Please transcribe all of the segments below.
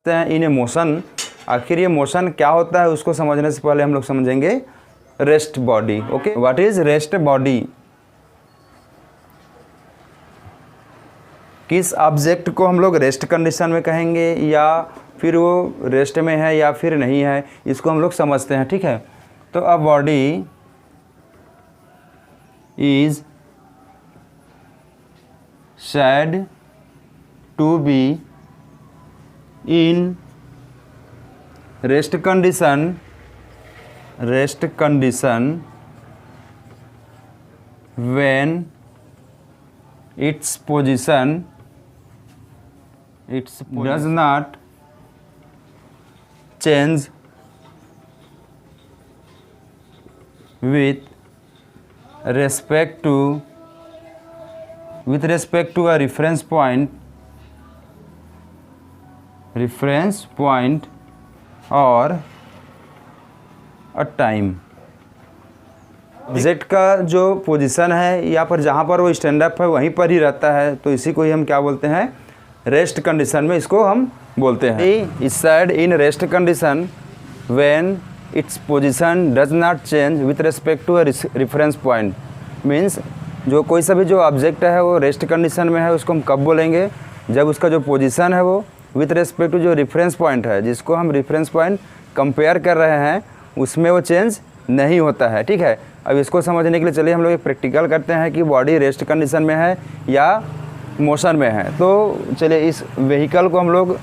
इन ए motion. आखिर ये motion क्या होता है उसको समझने से पहले हम लोग समझेंगे rest body. Okay, what is rest body? किस ऑब्जेक्ट को हम लोग रेस्ट कंडीशन में कहेंगे या फिर वो रेस्ट में है या फिर नहीं है, इसको हम लोग समझते हैं। ठीक है, तो a body is said to be in rest condition when its position does not change with respect to a reference point और अ टाइम। ऑब्जेक्ट का जो पोजीशन है या पर जहाँ पर वो स्टैंड अप है वहीं पर ही रहता है, तो इसी को ही हम क्या बोलते हैं, रेस्ट कंडीशन में इसको हम बोलते हैं। Is said in rest condition when its position does not change with respect to a reference point. Means जो कोई सा भी जो ऑब्जेक्ट है वो रेस्ट कंडीशन में है, उसको हम कब बोलेंगे, जब उसका जो पोजीशन है वो विथ रिस्पेक्ट टू जो रेफरेंस पॉइंट है, जिसको हम रेफरेंस पॉइंट कंपेयर कर रहे हैं, उसमें वो चेंज नहीं होता है। ठीक है, अब इसको समझने के लिए चलिए हम लोग एक प्रैक्टिकल करते हैं कि बॉडी रेस्ट कंडीशन में है या मोशन में है। तो चलिए इस व्हीकल को हम लोग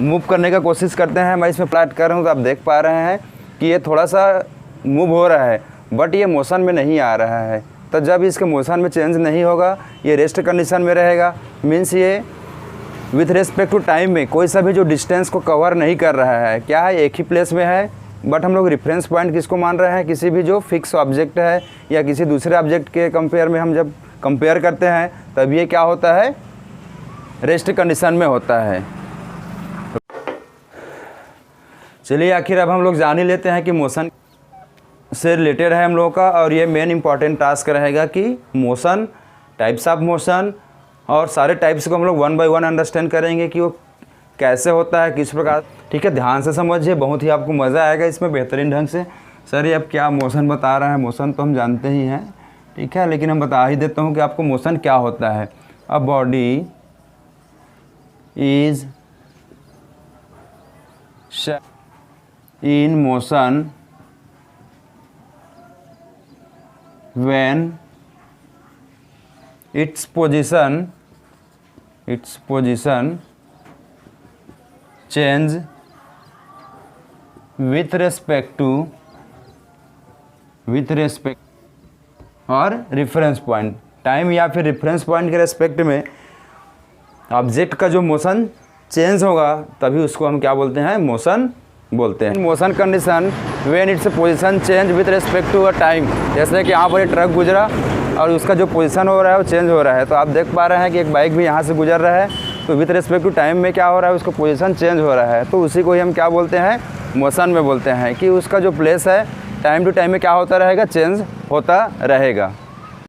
मूव करने का कोशिश करते हैं। मैं इसमें प्लाट कर रहा हूँ तो आप देख पा रहे हैं कि ये थोड़ा सा मूव हो रहा है, बट ये मोशन में नहीं आ रहा है। तो जब इसके मोशन में चेंज नहीं होगा, ये रेस्ट कंडीशन में रहेगा। मीन्स ये विथ रिस्पेक्ट टू टाइम में कोई सा भी जो डिस्टेंस को कवर नहीं कर रहा है। क्या है, एक ही प्लेस में है, बट हम लोग रेफरेंस पॉइंट किसको मान रहे हैं, किसी भी जो फिक्स ऑब्जेक्ट है या किसी दूसरे ऑब्जेक्ट के कंपेयर में हम जब कंपेयर करते हैं तब ये क्या होता है, रेस्ट कंडीशन में होता है। चलिए आखिर अब हम लोग जान ही लेते हैं कि मोशन से रिलेटेड है हम लोगों का, और ये मेन इंपॉर्टेंट टास्क रहेगा कि मोशन, टाइप्स ऑफ मोशन और सारे टाइप्स को हम लोग वन बाय वन अंडरस्टैंड करेंगे कि वो कैसे होता है, किस प्रकार। ठीक है, ध्यान से समझिए, बहुत ही आपको मज़ा आएगा इसमें बेहतरीन ढंग से। सर ये अब क्या मोशन बता रहा है, मोशन तो हम जानते ही हैं, ठीक है, लेकिन हम बता ही देता हूँ कि आपको मोशन क्या होता है। A body is in motion when its position change with respect और रेफरेंस पॉइंट, टाइम या फिर रेफरेंस पॉइंट के रेस्पेक्ट में ऑब्जेक्ट का जो मोशन चेंज होगा तभी उसको हम क्या बोलते हैं, मोशन बोलते हैं। Motion condition when its position change with respect to a time. जैसे कि यहाँ पर एक ट्रक गुजरा और उसका जो पोजीशन हो रहा है वो चेंज हो रहा है, तो आप देख पा रहे हैं कि एक बाइक भी यहाँ से गुजर रहा है, तो विथ रिस्पेक्ट टू टाइम में क्या हो रहा है, उसका पोजीशन चेंज हो रहा है, तो उसी को ही हम क्या बोलते हैं, मोशन में बोलते हैं, कि उसका जो प्लेस है टाइम टू टाइम में क्या होता रहेगा, चेंज होता रहेगा।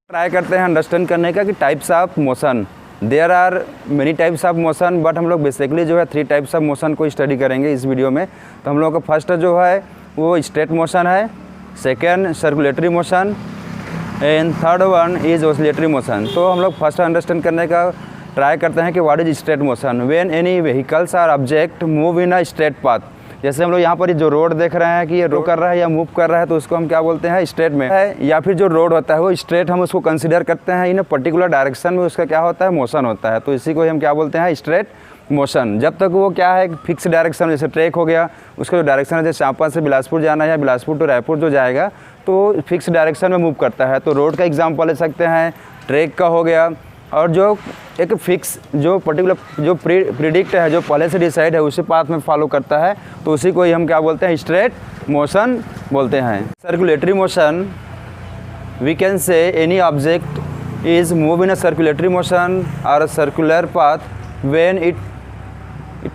ट्राई करते हैं अंडरस्टैंड करने का कि types of motion. There are many types of motion, but हम लोग बेसिकली जो है 3 टाइप्स ऑफ मोशन को स्टडी करेंगे इस वीडियो में। तो हम लोग का फर्स्ट जो है वो स्ट्रेट मोशन है, second circulatory motion and third one is oscillatory motion. तो हम लोग फर्स्ट अंडरस्टैंड करने का ट्राई करते हैं कि what is straight motion. When any vehicles are object move in a straight path. जैसे हम लोग यहाँ पर जो रोड देख रहे हैं कि ये रो कर रहा है या मूव कर रहा है, तो उसको हम क्या बोलते हैं, स्ट्रेट में है। या फिर जो रोड होता है वो स्ट्रेट हम उसको कंसीडर करते हैं, इन पर्टिकुलर डायरेक्शन में उसका क्या होता है, मोशन होता है, तो इसी को हम क्या बोलते हैं, स्ट्रेट मोशन। जब तक वो क्या है, फिक्स डायरेक्शन, जैसे ट्रैक हो गया, उसका जो डायरेक्शन है, जैसे चांपा से बिलासपुर जाना है या बिलासपुर टू रायपुर जो जाएगा, तो फिक्स डायरेक्शन में मूव करता है। तो रोड का एग्जाम्पल ले सकते हैं, ट्रैक का हो गया, और जो एक फिक्स जो पर्टिकुलर जो प्रिडिक्ट है, जो पहले से डिसाइड है, उसी पाथ में फॉलो करता है, तो उसी को ही हम क्या बोलते हैं, स्ट्रेट मोशन बोलते हैं। Circulatory motion, we can say any object is move in a circulatory motion और a circular path when it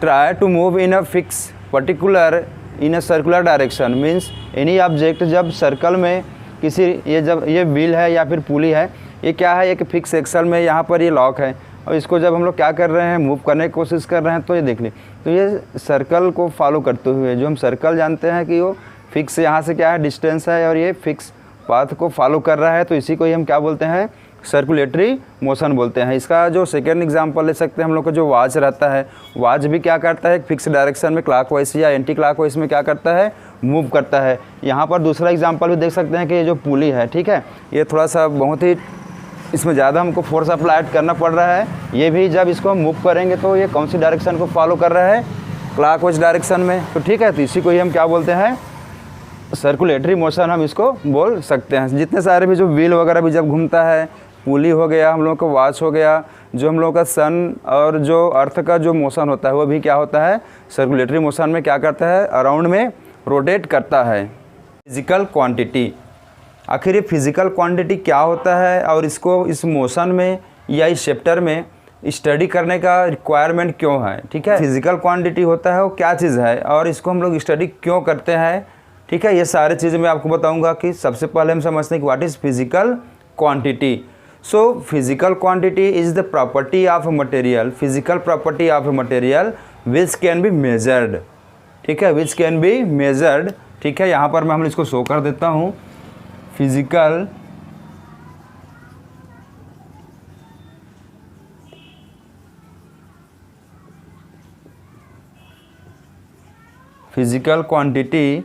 try to move in a fix particular in a circular direction. Means any object जब circle में किसी, ये जब ये wheel है या फिर पुली है, ये क्या है, एक फिक्स एक्सल में यहाँ पर ये लॉक है, और इसको जब हम लोग क्या कर रहे हैं, मूव करने की कोशिश कर रहे हैं, तो ये देख ली, तो ये सर्कल को फॉलो करते हुए, जो हम सर्कल जानते हैं कि वो फिक्स यहाँ से क्या है डिस्टेंस है और ये फिक्स पाथ को फॉलो कर रहा है, तो इसी को ही हम क्या बोलते हैं, सर्कुलेटरी मोशन बोलते हैं। इसका जो सेकेंड एग्जांपल ले सकते हैं हम लोग का, जो वॉच रहता है, वॉच भी क्या करता है, फिक्स डायरेक्शन में क्लॉकवाइज या एंटी क्लॉकवाइज में क्या करता है, मूव करता है। यहाँ पर दूसरा एग्जांपल भी देख सकते हैं कि ये जो पुली है, ठीक है, ये थोड़ा सा बहुत ही इसमें ज़्यादा हमको फोर्स अप्लाई करना पड़ रहा है। ये भी जब इसको हम मूव करेंगे तो ये कौन सी डायरेक्शन को फॉलो कर रहा है, क्लॉकवाइज डायरेक्शन में, तो ठीक है, तो इसी को ही हम क्या बोलते हैं, सर्कुलेटरी मोशन हम इसको बोल सकते हैं। जितने सारे भी जो व्हील वगैरह भी जब घूमता है, पुली हो गया, हम लोगों का वॉच हो गया, जो हम लोगों का सन और जो अर्थ का जो मोशन होता है वो भी क्या होता है, सर्कुलेटरी मोशन में क्या करता है, अराउंड में रोटेट करता है। फिजिकल क्वांटिटी, आखिर ये फिजिकल क्वांटिटी क्या होता है और इसको इस मोशन में या इस चैप्टर में स्टडी करने का रिक्वायरमेंट क्यों है, ठीक है। फिजिकल क्वांटिटी होता है वो क्या चीज़ है और इसको हम लोग स्टडी क्यों करते हैं, ठीक है, ये सारे चीज़ें मैं आपको बताऊंगा। कि सबसे पहले हम समझते हैं कि what is physical quantity. So physical quantity is the property of material, physical property of material which can be measured, ठीक है, विच कैन बी मेजर्ड, ठीक है। यहाँ पर मैं हम इसको शो कर देता हूँ, physical quantity,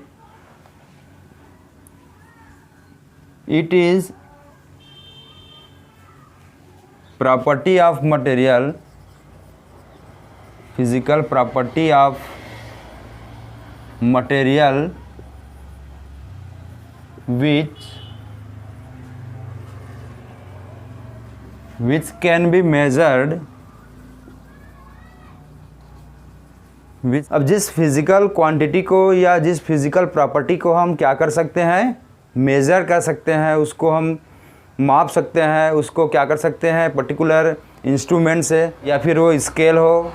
it is property of material, physical property of material which can be measured, अब जिस फिजिकल क्वांटिटी को या जिस फिजिकल प्रॉपर्टी को हम क्या कर सकते हैं, मेज़र कर सकते हैं, उसको हम माप सकते हैं, उसको क्या कर सकते हैं पर्टिकुलर इंस्ट्रूमेंट से, या फिर वो स्केल हो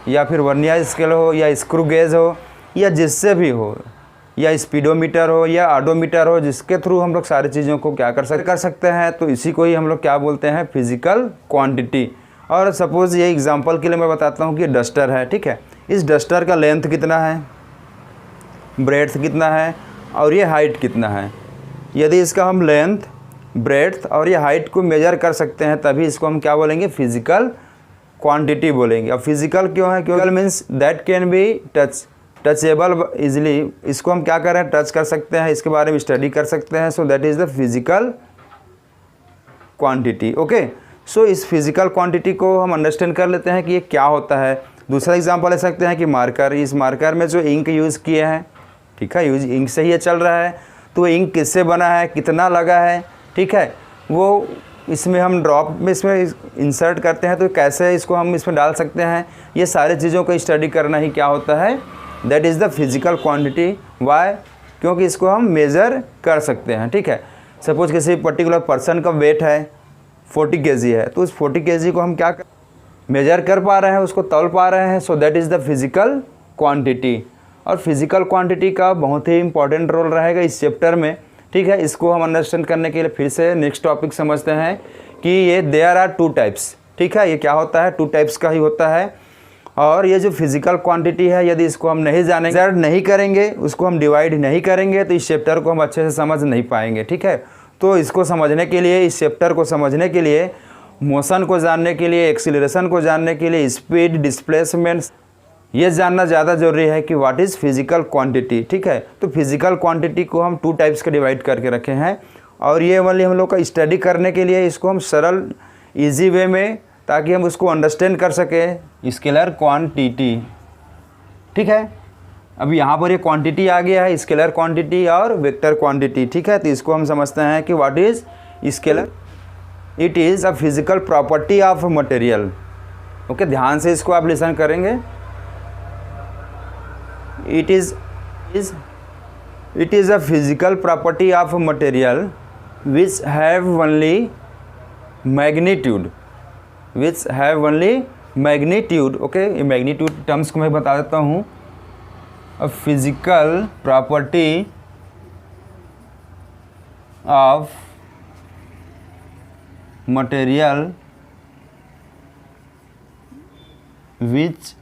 या फिर वर्नियर स्केल हो या स्क्रू गेज हो या जिससे भी हो, या स्पीडोमीटर हो या ऑडोमीटर हो, जिसके थ्रू हम लोग सारी चीज़ों को क्या कर सकते हैं, तो इसी को ही हम लोग क्या बोलते हैं, फिजिकल क्वांटिटी। और सपोज़ ये एग्जांपल के लिए मैं बताता हूँ कि डस्टर है, ठीक है, इस डस्टर का लेंथ कितना है, ब्रेड्थ कितना है और ये हाइट कितना है। यदि इसका हम लेंथ, ब्रेड्थ और ये हाइट को मेजर कर सकते हैं तभी इसको हम क्या बोलेंगे, फिजिकल क्वांटिटी बोलेंगे। अब फिजिकल क्यों है, क्योंकि means that can be touchable easily, इसको हम क्या कर रहे हैं, टच कर सकते हैं, इसके बारे में स्टडी कर सकते हैं, so that is the physical quantity. Okay, so इस फिजिकल क्वांटिटी को हम अंडरस्टैंड कर लेते हैं कि ये क्या होता है। दूसरा एग्जांपल ले सकते हैं कि मार्कर, इस मार्कर में जो इंक यूज़ किए हैं, ठीक है, यूज इंक से ही ये चल रहा है, तो इंक किससे बना है, कितना लगा है, ठीक है, वो इसमें हम ड्रॉप में इसमें इंसर्ट करते हैं तो कैसे इसको हम इसमें डाल सकते हैं, ये सारी चीज़ों को स्टडी करना ही क्या होता है, that is the physical quantity. Why, क्योंकि इसको हम मेज़र कर सकते हैं, ठीक है। सपोज किसी पर्टिकुलर पर्सन का वेट है 40 kg है, तो उस 40 kg को हम क्या मेजर कर पा रहे हैं, उसको तौल पा रहे हैं, so that is the physical quantity. और फिजिकल क्वांटिटी का बहुत ही इंपॉर्टेंट रोल रहेगा इस चैप्टर में, ठीक है। इसको हम अंडरस्टैंड करने के लिए फिर से नेक्स्ट टॉपिक समझते हैं कि ये देयर आर 2 टाइप्स, ठीक है, ये क्या होता है, 2 टाइप्स का ही होता है। और ये जो फिजिकल क्वांटिटी है, यदि इसको हम नहीं जानेंगे, मेजर नहीं करेंगे, उसको हम डिवाइड नहीं करेंगे, तो इस चैप्टर को हम अच्छे से समझ नहीं पाएंगे, ठीक है। तो इसको समझने के लिए, इस चैप्टर को समझने के लिए, मोशन को जानने के लिए, एक्सीलरेशन को जानने के लिए, स्पीड, डिस्प्लेसमेंट, ये जानना ज़्यादा ज़रूरी है कि व्हाट इज़ फिजिकल क्वांटिटी, ठीक है। तो फिजिकल क्वांटिटी को हम 2 टाइप्स के डिवाइड करके रखे हैं, और ये वाली हम लोग का स्टडी करने के लिए इसको हम सरल इजी वे में, ताकि हम उसको अंडरस्टैंड कर सकें, स्केलर क्वांटिटी, ठीक है। अब यहाँ पर ये क्वांटिटी आ गया है, स्केलर क्वांटिटी और वेक्टर क्वांटिटी, ठीक है। तो इसको हम समझते हैं कि what is scalar, it is a physical property of material. Okay, ध्यान से इसको आप लिसन करेंगे। It is a physical property of material which have only magnitude, okay, ये magnitude terms को मैं बता देता हूँ। a physical property of material which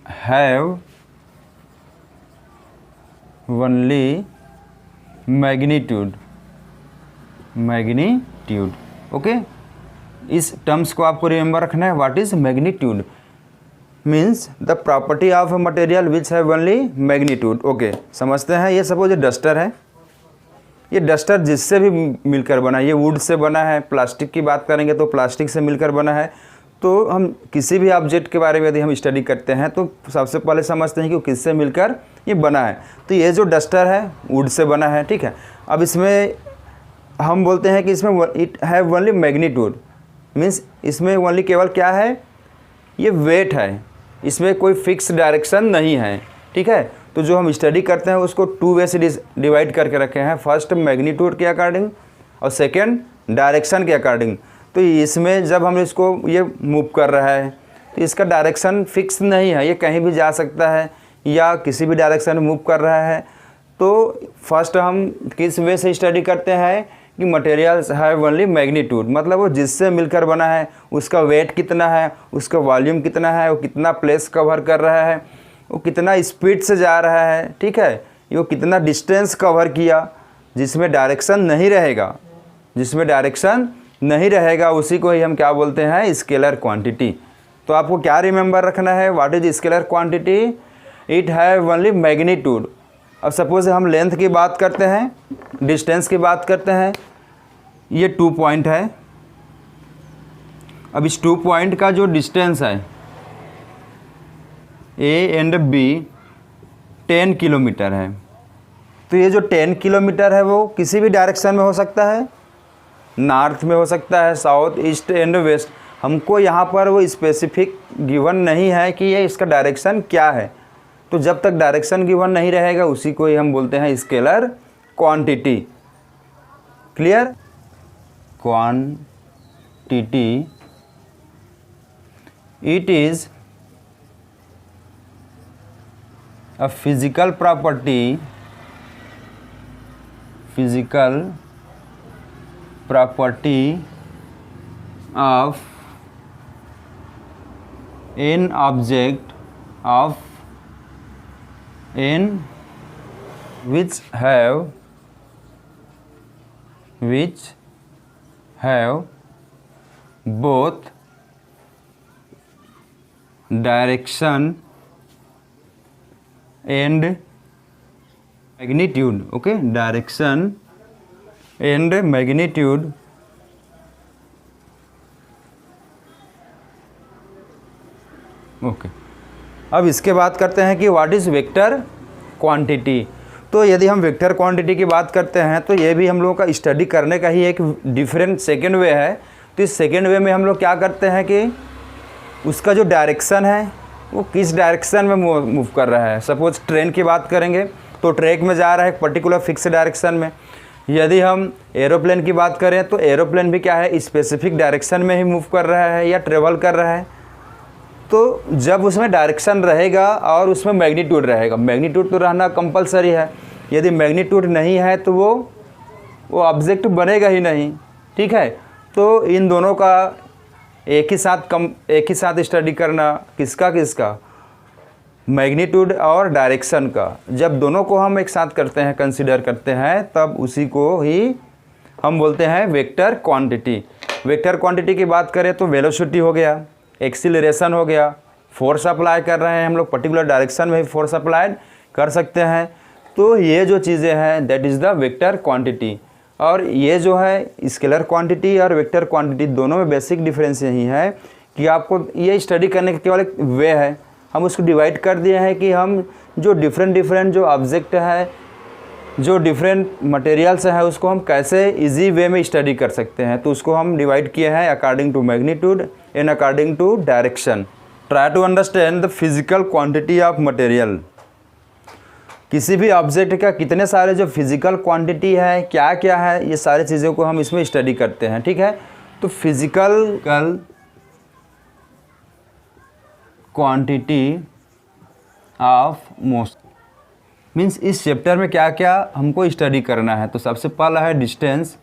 have only magnitude, okay. इस टर्म्स को आपको रिमेंबर रखना है। What is magnitude? Means the property of a material which have only magnitude, okay. समझते हैं। ये सपोज डस्टर है, ये डस्टर जिससे भी मिलकर बना है, ये वुड से बना है, प्लास्टिक की बात करेंगे तो प्लास्टिक से मिलकर बना है। तो हम किसी भी ऑब्जेक्ट के बारे में यदि हम स्टडी करते हैं तो सबसे पहले समझते हैं कि वो किससे मिलकर ये बना है। तो ये जो डस्टर है वुड से बना है, ठीक है। अब इसमें हम बोलते हैं कि इसमें it have only magnitude, means इसमें ओनली केवल क्या है, ये वेट है, इसमें कोई फिक्स डायरेक्शन नहीं है, ठीक है। तो जो हम स्टडी करते हैं उसको टू वे से डिवाइड करके रखे हैं, फर्स्ट मैग्नीट्यूड के अकॉर्डिंग और सेकेंड डायरेक्शन के अकॉर्डिंग। तो इसमें जब हम इसको ये मूव कर रहा है तो इसका डायरेक्शन फिक्स नहीं है, ये कहीं भी जा सकता है या किसी भी डायरेक्शन में मूव कर रहा है। तो फर्स्ट हम किस वे से स्टडी करते हैं कि मटेरियल्स हैव ओनली मैग्नीट्यूड, मतलब वो जिससे मिलकर बना है उसका वेट कितना है, उसका वॉल्यूम कितना है, वो कितना प्लेस कवर कर रहा है, वो कितना स्पीड से जा रहा है, ठीक है, वो कितना डिस्टेंस कवर किया। जिसमें डायरेक्शन नहीं रहेगा, उसी को ही हम क्या बोलते हैं, स्केलर क्वांटिटी। तो आपको क्या रिमेंबर रखना है, what is scalar quantity? It have only magnitude. अब सपोज हम लेंथ की बात करते हैं, डिस्टेंस की बात करते हैं, ये 2 पॉइंट है। अब इस 2 पॉइंट का जो डिस्टेंस है ए एंड बी 10 किलोमीटर है। तो ये जो 10 किलोमीटर है वो किसी भी डायरेक्शन में हो सकता है, नॉर्थ में हो सकता है, साउथ, ईस्ट एंड वेस्ट। हमको यहाँ पर वो स्पेसिफिक गिवन नहीं है कि ये इसका डायरेक्शन क्या है। तो जब तक डायरेक्शन गिवन नहीं रहेगा उसी को ही हम बोलते हैं scalar quantity. Clear? Quantity it is a physical property of an object which have both direction and magnitude, okay, direction and magnitude okay. अब इसके बात करते हैं कि व्हाट इज़ वेक्टर क्वांटिटी। तो यदि हम वेक्टर क्वांटिटी की बात करते हैं तो ये भी हम लोगों का स्टडी करने का ही एक डिफरेंट सेकेंड वे है। तो इस सेकेंड वे में हम लोग क्या करते हैं कि उसका जो डायरेक्शन है वो किस डायरेक्शन में मूव कर रहा है। सपोज ट्रेन की बात करेंगे तो ट्रैक में जा रहा है एक पर्टिकुलर फिक्स डायरेक्शन में। यदि हम एरोप्लेन की बात करें तो एरोप्लेन भी क्या है, स्पेसिफिक डायरेक्शन में ही मूव कर रहा है या ट्रेवल कर रहा है। तो जब उसमें डायरेक्शन रहेगा और उसमें मैग्नीट्यूड रहेगा, मैग्नीट्यूड तो रहना कंपलसरी है। यदि मैग्नीट्यूड नहीं है तो वो ऑब्जेक्ट बनेगा ही नहीं, ठीक है। तो इन दोनों का एक ही साथ स्टडी करना, किसका मैग्नीट्यूड और डायरेक्शन का। जब दोनों को हम एक साथ करते हैं, कंसीडर करते हैं, तब उसी को ही हम बोलते हैं वेक्टर क्वांटिटी। वेक्टर क्वांटिटी की बात करें तो वेलोसिटी हो गया, एक्सीलरेशन हो गया, फोर्स अप्लाई कर रहे हैं हम लोग पर्टिकुलर डायरेक्शन में ही फोर्स अप्लाई कर सकते हैं। तो ये जो चीज़ें हैं that is the vector quantity. और ये जो है स्केलर क्वांटिटी और वेक्टर क्वांटिटी दोनों में बेसिक डिफरेंस यही है कि आपको ये स्टडी करने का केवल एक वे है। हम उसको डिवाइड कर दिए हैं कि हम जो डिफरेंट जो ऑब्जेक्ट है, जो डिफरेंट मटेरियल्स है, उसको हम कैसे इजी वे में स्टडी कर सकते हैं। तो उसको हम डिवाइड किए हैं according to magnitude and according to direction. Try to understand the physical quantity of material. किसी भी ऑब्जेक्ट का कितने सारे जो फिजिकल क्वांटिटी है, क्या क्या है, ये सारी चीज़ों को हम इसमें स्टडी करते हैं, ठीक है। तो physical quantity of motion means इस चैप्टर में क्या क्या हमको स्टडी करना है। तो सबसे पहला है डिस्टेंस,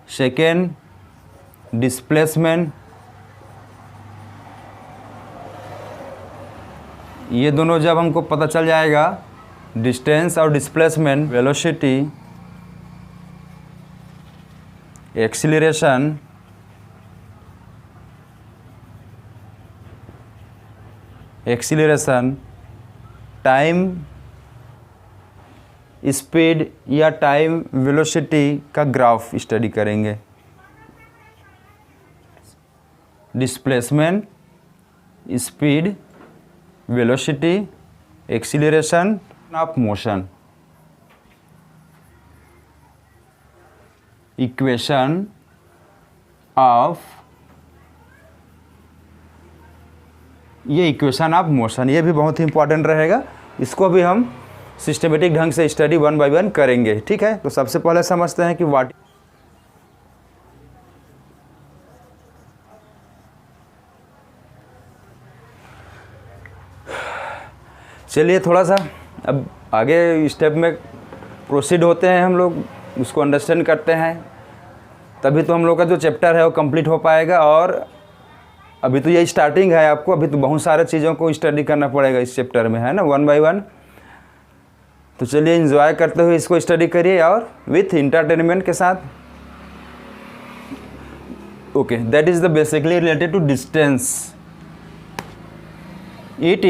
सेकेंड डिस्प्लेसमेंट, ये दोनों जब हमको पता चल जाएगा, डिस्टेंस और displacement, velocity, acceleration, time speed या टाइम वेलोसिटी का ग्राफ स्टडी करेंगे। Displacement, speed, velocity, acceleration of motion, equation of, ये इक्वेशन ऑफ मोशन, ये भी बहुत ही इंपॉर्टेंट रहेगा। इसको भी हम सिस्टमेटिक ढंग से स्टडी 1 बाय 1 करेंगे। ठीक है, तो सबसे पहले समझते हैं कि वाट, चलिए थोड़ा सा अब आगे स्टेप में प्रोसीड होते हैं, हम लोग उसको अंडरस्टैंड करते हैं, तभी तो हम लोग का जो चैप्टर है वो कंप्लीट हो पाएगा। और अभी तो ये स्टार्टिंग है, आपको अभी तो बहुत सारे चीज़ों को स्टडी करना पड़ेगा इस चैप्टर में, है ना, 1 बाय 1। तो चलिए एंजॉय करते हुए इसको स्टडी करिए और विथ इंटरटेनमेंट के साथ। Okay, that is the basically related to distance. It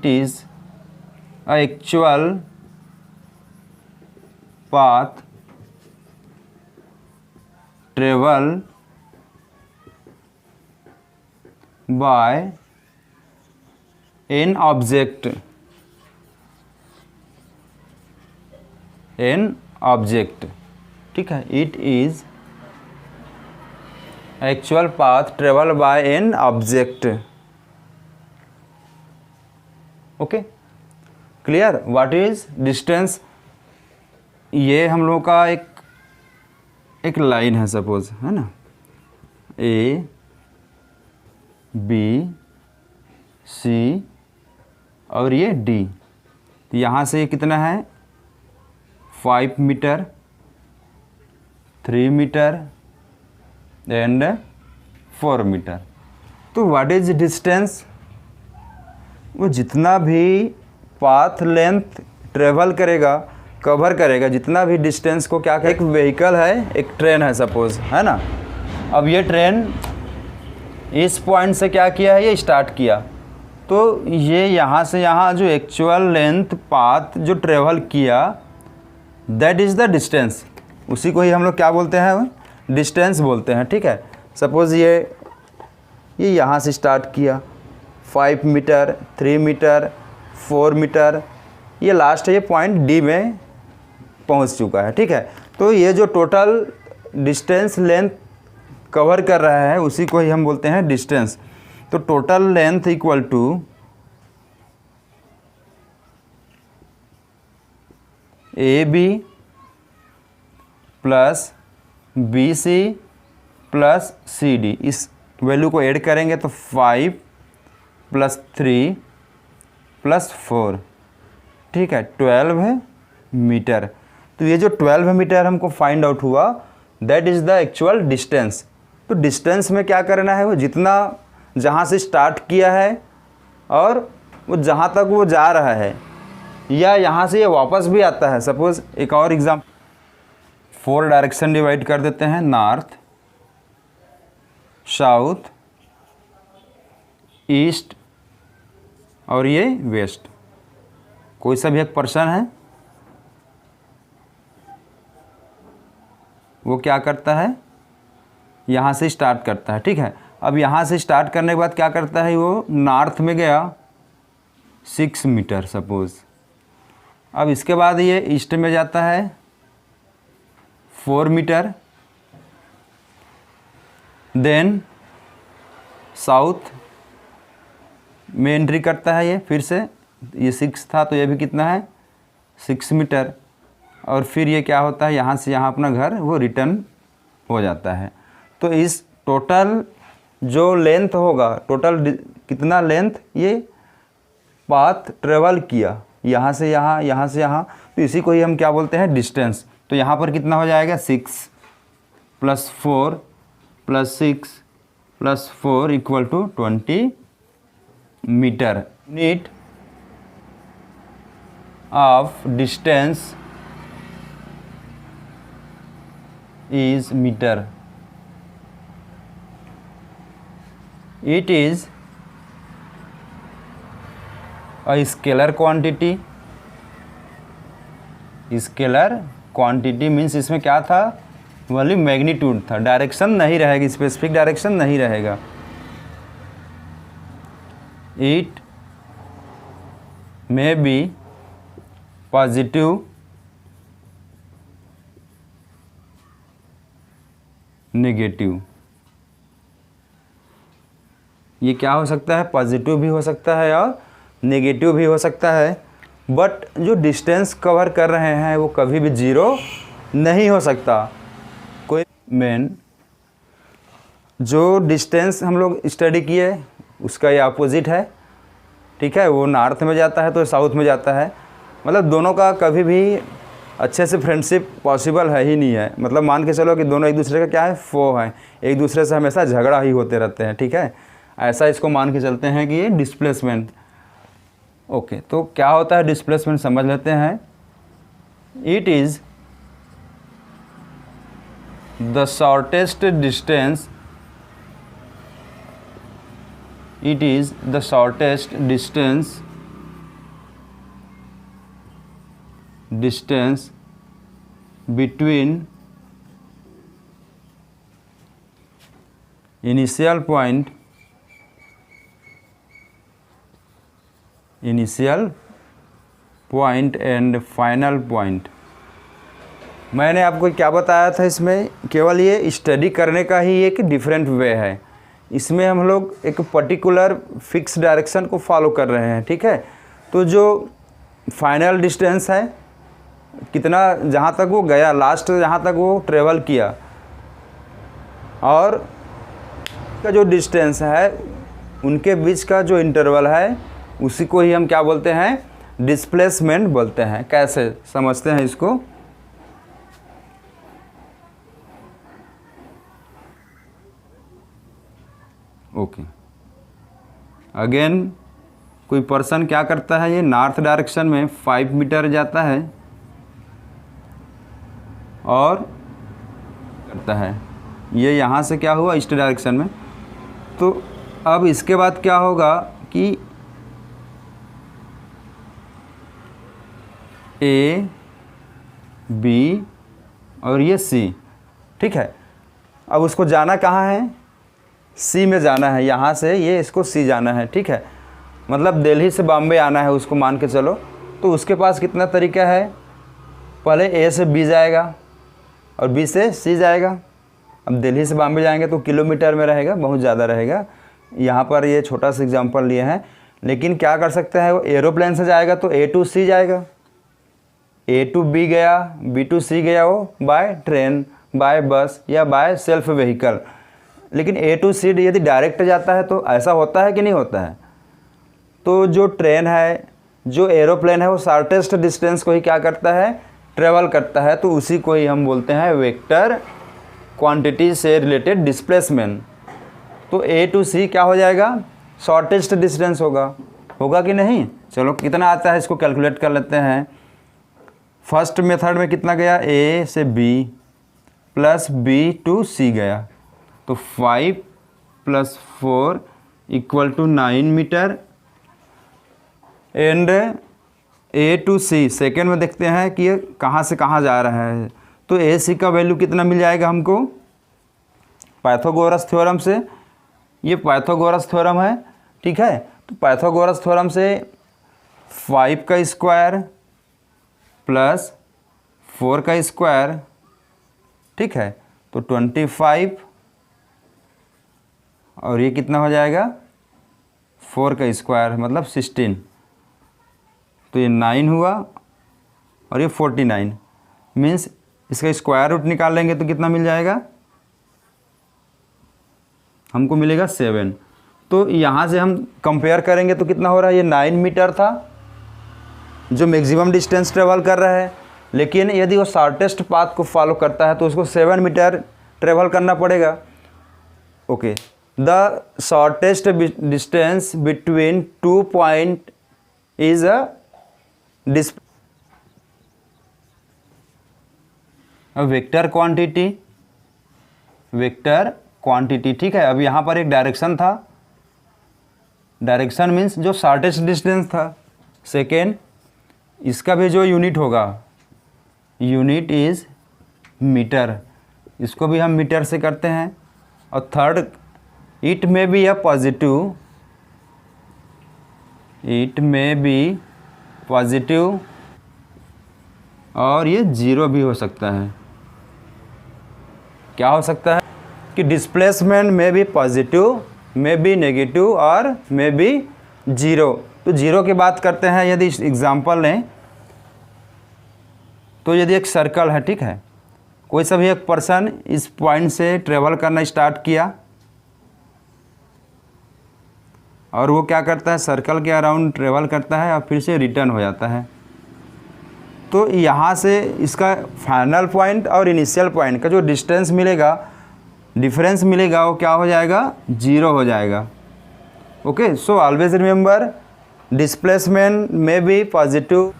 is a actual path travel by an object, ठीक है, it is actual path travel by an object। Okay, clear. What is distance, ये हम लोगों का एक line है suppose, है ना, ए बी सी और ये डी। तो यहाँ से कितना है, 5 मीटर, 3 मीटर एंड 4 मीटर। तो व्हाट इज डिस्टेंस, वो जितना भी पाथ लेंथ ट्रेवल करेगा, कवर करेगा, जितना भी डिस्टेंस को क्या, एक व्हीकल है, एक ट्रेन है सपोज, है ना। अब ये ट्रेन इस पॉइंट से क्या किया है, ये स्टार्ट किया, तो ये यहाँ से यहाँ जो एक्चुअल लेंथ पाथ जो ट्रेवल किया, दैट इज़ द डिस्टेंस। उसी को ही हम लोग क्या बोलते हैं, डिस्टेंस बोलते हैं। ठीक है, सपोज़ ये यहाँ से स्टार्ट किया, 5 मीटर, 3 मीटर, 4 मीटर, ये लास्ट है, ये पॉइंट डी में पहुंच चुका है। ठीक है, तो ये जो टोटल डिस्टेंस लेंथ कवर कर रहा है उसी को ही हम बोलते हैं डिस्टेंस। तो total length equal to A B plus B C plus C D. इस वैल्यू को ऐड करेंगे तो 5 + 3 + 4, ठीक है, 12 मीटर। तो ये जो 12 मीटर हमको फाइंड आउट हुआ, that is the actual distance. तो डिस्टेंस में क्या करना है, वो जितना जहाँ से स्टार्ट किया है और वो जहाँ तक वो जा रहा है, या यहाँ से ये वापस भी आता है। सपोज़ एक और एग्जाम्पल, 4 डायरेक्शन डिवाइड कर देते हैं, नॉर्थ, साउथ, ईस्ट और ये वेस्ट। कोई सा भी एक पर्सन है, वो क्या करता है, यहाँ से स्टार्ट करता है। ठीक है, अब यहाँ से स्टार्ट करने के बाद क्या करता है, वो नॉर्थ में गया 6 मीटर सपोज़। अब इसके बाद ये ईस्ट में जाता है 4 मीटर, देन साउथ में एंट्री करता है ये फिर से, ये 6 था तो ये भी कितना है 6 मीटर, और फिर ये क्या होता है, यहाँ से यहाँ अपना घर वो रिटर्न हो जाता है। तो इस टोटल जो लेंथ होगा, टोटल कितना लेंथ ये पाथ ट्रेवल किया, यहाँ से यहाँ, यहाँ से यहाँ, तो इसी को ही हम क्या बोलते हैं, डिस्टेंस। तो यहाँ पर कितना हो जाएगा, 6 + 4 + 6 + 4 = 24 metre, unit of distance is metre, it is a scalar quantity, scalar quantity means इसमें क्या था, वही मैग्नीट्यूड था, डायरेक्शन नहीं रहेगी, स्पेसिफिक डायरेक्शन नहीं रहेगा। It may be positive, negative, ये क्या हो सकता है, पॉजिटिव भी हो सकता है और नेगेटिव भी हो सकता है, बट जो डिस्टेंस कवर कर रहे हैं वो कभी भी जीरो नहीं हो सकता। कोई मेन जो डिस्टेंस हम लोग स्टडी किए उसका ये अपोजिट है, ठीक है, वो नॉर्थ में जाता है तो साउथ में जाता है, मतलब दोनों का कभी भी अच्छे से फ्रेंडशिप पॉसिबल है ही नहीं है। मतलब मान के चलो कि दोनों एक दूसरे का क्या है, फो हैं, एक दूसरे से हमेशा झगड़ा ही होते रहते हैं, ठीक है, ऐसा इसको मान के चलते हैं कि ये डिस्प्लेसमेंट। ओके, तो क्या होता है डिस्प्लेसमेंट समझ लेते हैं। It is the shortest distance, it is the shortest distance between initial point and final point। मैंने आपको क्या बताया था, इसमें केवल ये स्टडी करने का ही एक डिफरेंट वे है, इसमें हम लोग एक पर्टिकुलर फिक्स डायरेक्शन को फॉलो कर रहे हैं, ठीक है। तो जो फाइनल डिस्टेंस है, कितना जहाँ तक वो गया, लास्ट जहाँ तक वो ट्रेवल किया, और का जो डिस्टेंस है उनके बीच का जो इंटरवल है उसी को ही हम क्या बोलते हैं, डिस्प्लेसमेंट बोलते हैं। कैसे समझते हैं इसको। ओके, अगेन कोई पर्सन क्या करता है, ये नॉर्थ डायरेक्शन में 5 मीटर जाता है और करता है, ये यहाँ से क्या हुआ, ईस्ट डायरेक्शन में। तो अब इसके बाद क्या होगा कि ए, बी और ये सी, ठीक है। अब उसको जाना कहाँ है, सी में जाना है, यहाँ से ये इसको सी जाना है, ठीक है। मतलब दिल्ली से बॉम्बे आना है उसको मान के चलो, तो उसके पास कितना तरीका है, पहले ए से बी जाएगा और बी से सी जाएगा। अब दिल्ली से बॉम्बे जाएंगे तो किलोमीटर में रहेगा, बहुत ज़्यादा रहेगा, यहाँ पर ये छोटा सा एग्जांपल लिए हैं। लेकिन क्या कर सकते हैं, वो एरोप्लेन से जाएगा तो ए टू सी जाएगा, ए टू बी गया, बी टू सी गया, वो बाय ट्रेन, बाय बस या बाय सेल्फ व्हीकल। लेकिन ए टू सी यदि डायरेक्ट जाता है तो ऐसा होता है कि नहीं होता है। तो जो ट्रेन है, जो एरोप्लेन है, वो शॉर्टेस्ट डिस्टेंस को ही क्या करता है, ट्रेवल करता है, तो उसी को ही हम बोलते हैं वेक्टर क्वांटिटी से रिलेटेड डिस्प्लेसमेंट। तो ए टू सी क्या हो जाएगा, शॉर्टेस्ट डिस्टेंस होगा कि नहीं। चलो कितना आता है इसको कैलकुलेट कर लेते हैं। फर्स्ट मेथड में कितना गया, ए से B plus B to C गया, तो 5 + 4 = 9 metre. And A to C second में देखते हैं कि ये कहाँ से कहाँ जा रहा है, तो ए सी का वैल्यू कितना मिल जाएगा हमको, पाइथागोरस थ्योरम से। ये पाइथागोरस थ्योरम है, ठीक है। तो पाइथागोरस थ्योरम से 5 का स्क्वायर प्लस 4 का स्क्वायर, ठीक है, तो 25, और ये कितना हो जाएगा, 4 का स्क्वायर मतलब 16, तो ये 9 हुआ और ये 49, मीन्स इसका स्क्वायर रूट निकाल लेंगे तो कितना मिल जाएगा, हमको मिलेगा 7। तो यहाँ से हम कंपेयर करेंगे तो कितना हो रहा है, ये 9 मीटर था जो मैक्सिमम डिस्टेंस ट्रेवल कर रहा है, लेकिन यदि वो शॉर्टेस्ट पाथ को फॉलो करता है तो उसको 7 मीटर ट्रेवल करना पड़ेगा। Okay, the shortest distance between 2 point is a vector quantity, vector quantity. ठीक है, अब यहाँ पर एक डायरेक्शन था, डायरेक्शन मीन्स जो शॉर्टेस्ट डिस्टेंस था। सेकेंड, इसका भी जो यूनिट होगा, यूनिट इज़ मीटर, इसको भी हम मीटर से करते हैं। और third, it may be a positive, it may be positive, और ये जीरो भी हो सकता है। क्या हो सकता है कि डिस्प्लेसमेंट में भी पॉजिटिव, में भी नेगेटिव और में भी जीरो। तो जीरो की बात करते हैं, यदि एग्जांपल लें तो यदि एक सर्कल है, ठीक है, कोई सा भी एक पर्सन इस पॉइंट से ट्रेवल करना स्टार्ट किया और वो क्या करता है, सर्कल के अराउंड ट्रेवल करता है और फिर से रिटर्न हो जाता है। तो यहाँ से इसका फाइनल पॉइंट और इनिशियल पॉइंट का जो डिस्टेंस मिलेगा, डिफरेंस मिलेगा, वो क्या हो जाएगा, जीरो हो जाएगा। Okay, so always remember displacement में बी पॉजिटिव।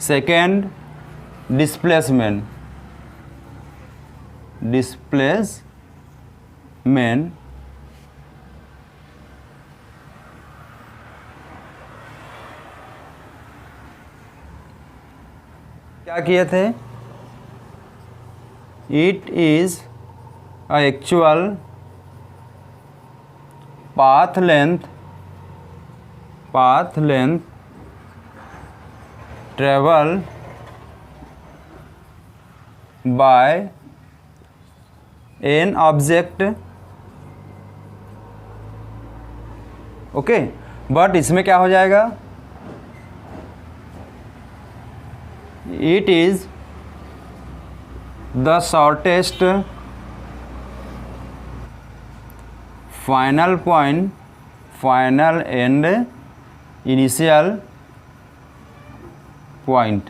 सेकेंड, डिस्प्लेसमेंट क्या किए थे, it is actual path length travel by an object. Okay, but इसमें क्या हो जाएगा, it is the shortest final point, final and initial point,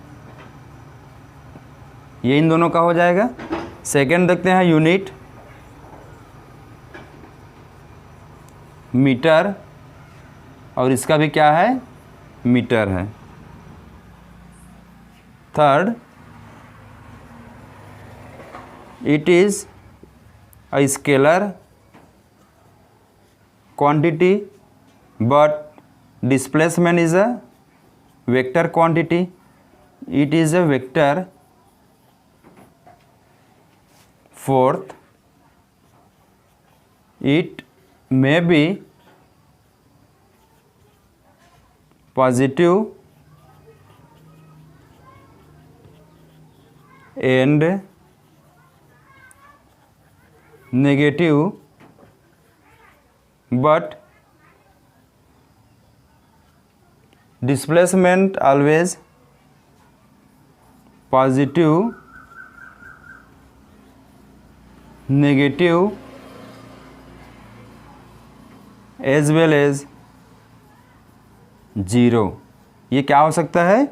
ये इन दोनों का हो जाएगा। सेकेंड देखते हैं, यूनिट मीटर, और इसका भी क्या है, मीटर है। Third, it is a scalar quantity but displacement is a vector quantity, it is a vector. Fourth, it may be positive and negative, but displacement always positive, negative as well as zero. ये क्या हो सकता है,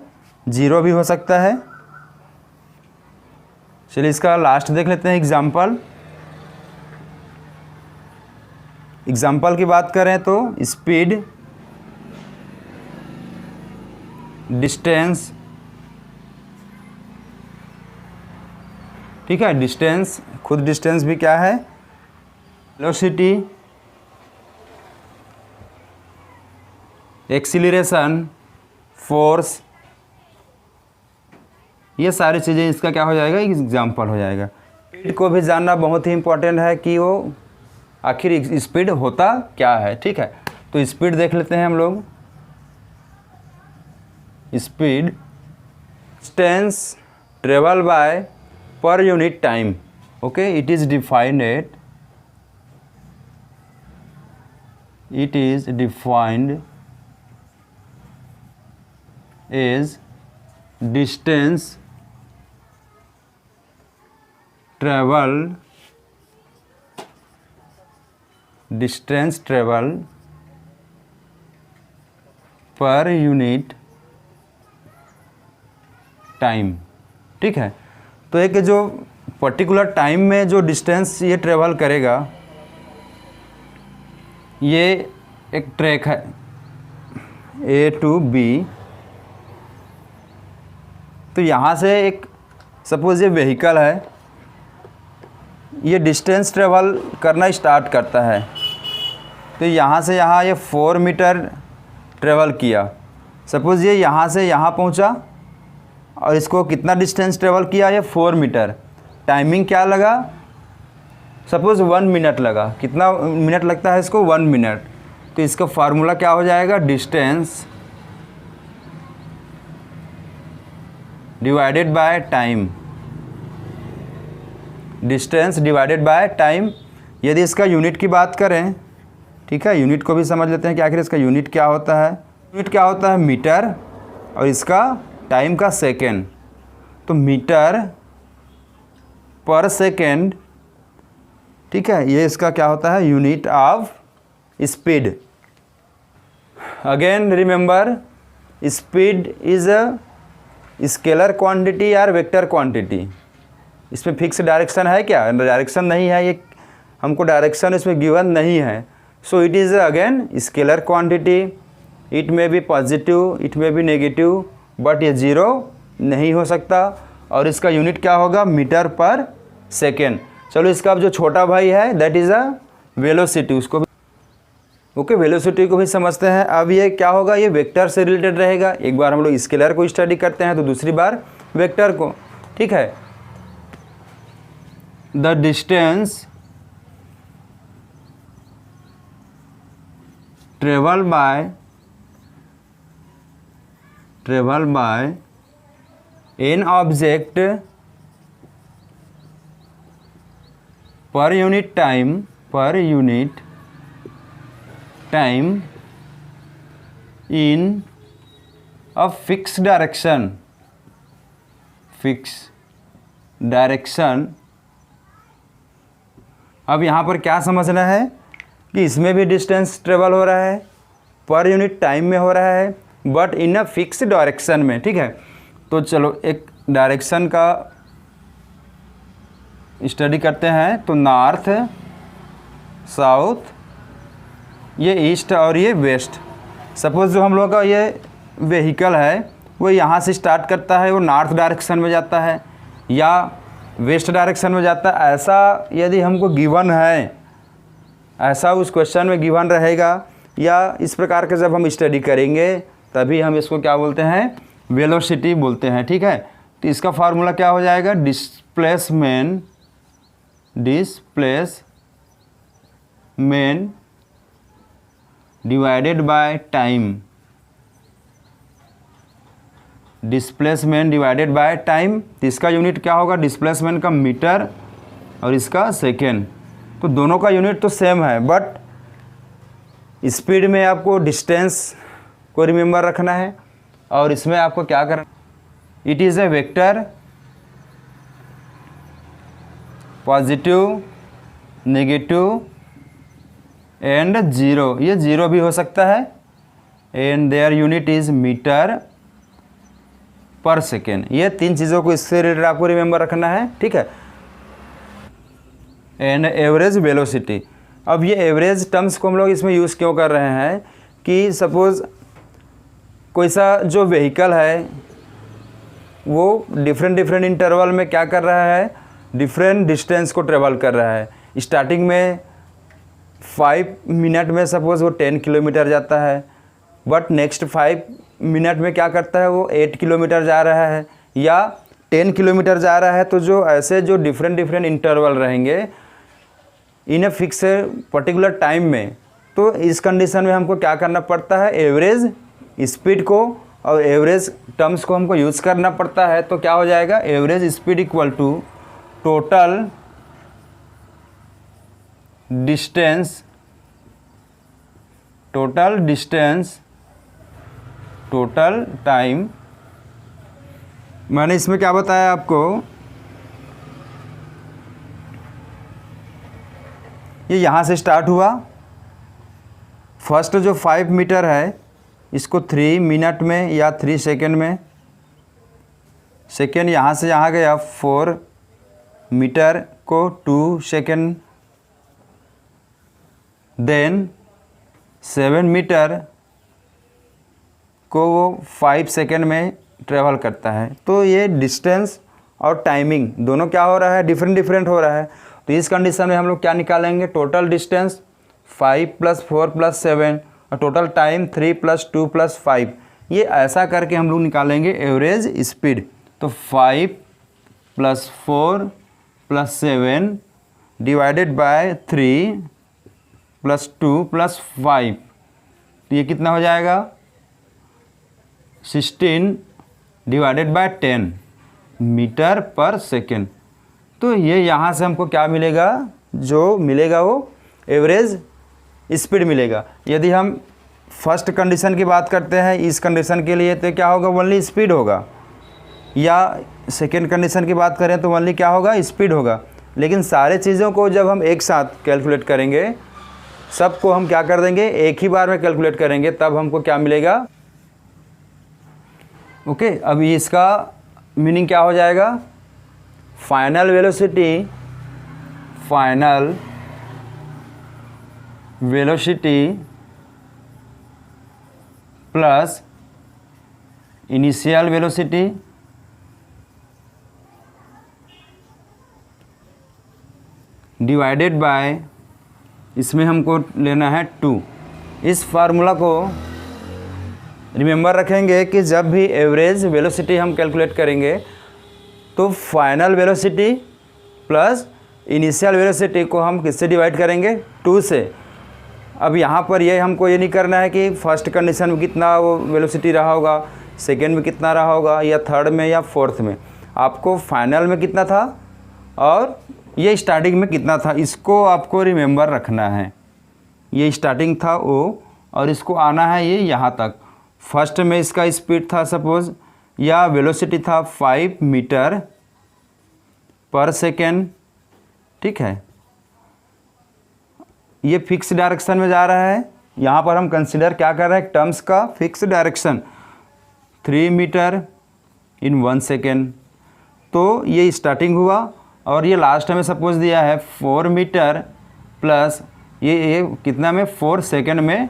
zero भी हो सकता है। चलिए इसका लास्ट देख लेते हैं एग्जाम्पल। एग्जाम्पल की बात करें तो स्पीड, डिस्टेंस, ठीक है, डिस्टेंस, खुद डिस्टेंस भी क्या है, वेलोसिटी, एक्सीलरेशन, फोर्स, ये सारी चीज़ें इसका क्या हो जाएगा, एग्जाम्पल हो जाएगा। स्पीड को भी जानना बहुत ही इम्पोर्टेंट है कि वो आखिर स्पीड होता क्या है। ठीक है, तो स्पीड देख लेते हैं हम लोग। Speed distance travel by per unit time. Okay, it is defined as distance travel per unit time. ठीक है, तो एक जो पर्टिकुलर टाइम में जो डिस्टेंस ये ट्रेवल करेगा ये एक ट्रैक है A to B, तो यहाँ से एक सपोज़ ये व्हीकल है, ये डिस्टेंस ट्रेवल करना स्टार्ट करता है। तो यहाँ से यहाँ ये 4 मीटर ट्रेवल किया। सपोज़ ये यहाँ से यहाँ पहुँचा और इसको कितना डिस्टेंस ट्रेवल किया, ये 4 मीटर। टाइमिंग क्या लगा, सपोज़ 1 मिनट लगा। कितना मिनट लगता है इसको, 1 मिनट। तो इसका फार्मूला क्या हो जाएगा, distance divided by time. Distance divided by time. यदि इसका यूनिट की बात करें, ठीक है, यूनिट को भी समझ लेते हैं कि आखिर इसका यूनिट क्या होता है। यूनिट क्या होता है, मीटर, और इसका टाइम का सेकेंड। तो मीटर पर सेकेंड, ठीक है, ये इसका क्या होता है, unit of speed. Again remember, speed is a scalar quantity और वेक्टर क्वांटिटी। इसमें फिक्स डायरेक्शन है क्या, डायरेक्शन नहीं है, ये हमको डायरेक्शन इसमें गिवन नहीं है। So it is again scalar quantity. It में बी पॉजिटिव, इट में बी नेगेटिव, बट ये ज़ीरो नहीं हो सकता। और इसका यूनिट क्या होगा, मीटर पर सेकेंड। चलो इसका अब जो छोटा भाई है दैट इज़ अ वेलोसिटी, उसको भी ओके वेलोसिटी को भी समझते हैं। अब ये क्या होगा, ये वेक्टर से रिलेटेड रहेगा। एक बार हम लोग स्केलर को स्टडी करते हैं तो दूसरी बार वेक्टर को, ठीक है। The distance travel bye an object पर unit time in a fix direction. अब यहाँ पर क्या समझना है कि इसमें भी डिस्टेंस ट्रेवल हो रहा है, पर यूनिट टाइम में हो रहा है, but in a fix direction में, ठीक है। तो चलो एक डायरेक्शन का स्टडी करते हैं। तो नॉर्थ, साउथ, ये ईस्ट और ये वेस्ट। सपोज़ जो हम लोग का ये व्हीकल है वो यहाँ से स्टार्ट करता है, वो नॉर्थ डायरेक्शन में जाता है या वेस्ट डायरेक्शन में जाता है। ऐसा यदि हमको गिवन है, ऐसा उस क्वेश्चन में गिवन रहेगा, या इस प्रकार के जब हम स्टडी करेंगे तभी हम इसको क्या बोलते हैं, वेलोसिटी बोलते हैं, ठीक है। तो इसका फार्मूला क्या हो जाएगा, displacement divided by time. Displacement divided by time. तो इसका यूनिट क्या होगा, डिस्प्लेसमेंट का मीटर और इसका सेकेंड। तो दोनों का यूनिट तो सेम है, बट स्पीड में आपको डिस्टेंस को रिमेंबर रखना है और इसमें आपको क्या करना, it is a vector, positive, negative and zero. ये ज़ीरो भी हो सकता है। And their unit is metre per second. ये तीन चीज़ों को इससे रिलेटेड आपको रिमेंबर रखना है, ठीक है। And average velocity. अब ये एवरेज टर्म्स को हम लोग इसमें यूज़ क्यों कर रहे हैं कि सपोज़ कोई सा जो व्हीकल है वो डिफरेंट इंटरवल में क्या कर रहा है, डिफरेंट डिस्टेंस को ट्रेवल कर रहा है। स्टार्टिंग में 5 मिनट में सपोज़ वो 10 किलोमीटर जाता है, बट नेक्स्ट 5 मिनट में क्या करता है, वो 8 किलोमीटर जा रहा है या 10 किलोमीटर जा रहा है। तो जो ऐसे जो डिफरेंट इंटरवल रहेंगे इन ए फिक्स पर्टिकुलर टाइम में, तो इस कंडीशन में हमको क्या करना पड़ता है, एवरेज स्पीड को और एवरेज टर्म्स को हमको यूज़ करना पड़ता है। तो क्या हो जाएगा, average speed equal to total distance total time. मैंने इसमें क्या बताया आपको, ये यहाँ से स्टार्ट हुआ। फर्स्ट जो 5 मीटर है इसको 3 मिनट में या 3 सेकेंड में, सेकेंड यहाँ से यहाँ गया 4 मीटर को 2 सेकेंड, देन 7 मीटर को वो 5 सेकेंड में ट्रेवल करता है। तो ये डिस्टेंस और टाइमिंग दोनों क्या हो रहा है, डिफरेंट डिफरेंट हो रहा है। तो इस कंडीशन में हम लोग क्या निकालेंगे, टोटल डिस्टेंस 5 + 4 + 7 और टोटल टाइम 3 + 2 + 5। ये ऐसा करके हम लोग निकालेंगे एवरेज स्पीड। तो 5 + 4 + 7 डिवाइडेड बाय 3 + 2 + 5, तो ये कितना हो जाएगा 16 divided by 10 metre per second. तो ये यहाँ से हमको क्या मिलेगा, जो मिलेगा वो एवरेज स्पीड मिलेगा। यदि हम फर्स्ट कंडीशन की बात करते हैं इस कंडीशन के लिए तो क्या होगा, ओनली स्पीड होगा, या सेकेंड कंडीशन की बात करें तो ओनली क्या होगा, स्पीड होगा। लेकिन सारे चीज़ों को जब हम एक साथ कैलकुलेट करेंगे, सबको हम क्या कर देंगे, एक ही बार में कैलकुलेट करेंगे, तब हमको क्या मिलेगा। ओके, अभी इसका मीनिंग क्या हो जाएगा, final velocity plus initial velocity divided by, इसमें हमको लेना है 2। इस फार्मूला को रिमेंबर रखेंगे कि जब भी एवरेज वेलोसिटी हम कैलकुलेट करेंगे तो final velocity plus initial velocity को हम किससे डिवाइड करेंगे, 2 से। अब यहाँ पर ये हमको ये नहीं करना है कि फर्स्ट कंडीशन में कितना वो वेलोसिटी रहा होगा, सेकेंड में कितना रहा होगा, या थर्ड में या फोर्थ में। आपको फाइनल में कितना था और ये स्टार्टिंग में कितना था, इसको आपको रिमेंबर रखना है। ये स्टार्टिंग था वो और इसको आना है ये यहाँ तक। फर्स्ट में इसका स्पीड था सपोज़, या वेलोसिटी था 5 मीटर पर सेकेंड, ठीक है। ये फिक्स डायरेक्शन में जा रहा है। यहाँ पर हम कंसीडर क्या कर रहे हैं, टर्म्स का फिक्स डायरेक्शन 3 मीटर इन 1 सेकेंड। तो ये स्टार्टिंग हुआ और ये लास्ट में सपोज दिया है 4 मीटर प्लस ये कितना में 4 सेकेंड में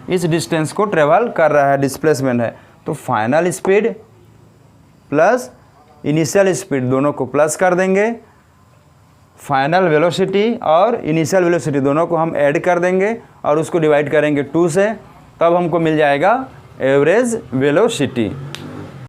इस डिस्टेंस को ट्रेवल कर रहा है, डिस्प्लेसमेंट है। तो final speed plus initial speed दोनों को प्लस कर देंगे, फाइनल वेलोसिटी और इनिशियल वेलोसिटी दोनों को हम ऐड कर देंगे और उसको डिवाइड करेंगे 2 से, तब हमको मिल जाएगा एवरेज वेलोसिटी।